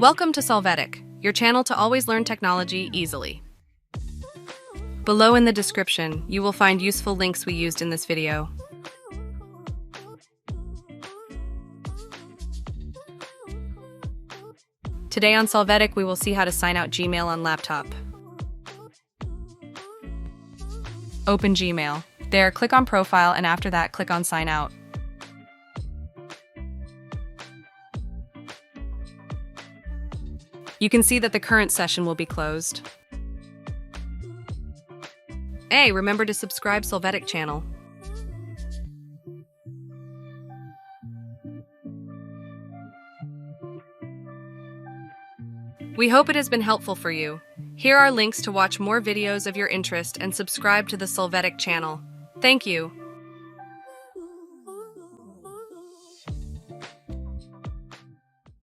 Welcome to Solvetic, your channel to always learn technology easily. Below in the description, you will find useful links we used in this video. Today on Solvetic, we will see how to sign out Gmail on laptop. Open Gmail. There, click on Profile, and after that, click on Sign Out. You can see that the current session will be closed. Hey, remember to subscribe Solvetic channel. We hope it has been helpful for you. Here are links to watch more videos of your interest and subscribe to the Solvetic channel. Thank you.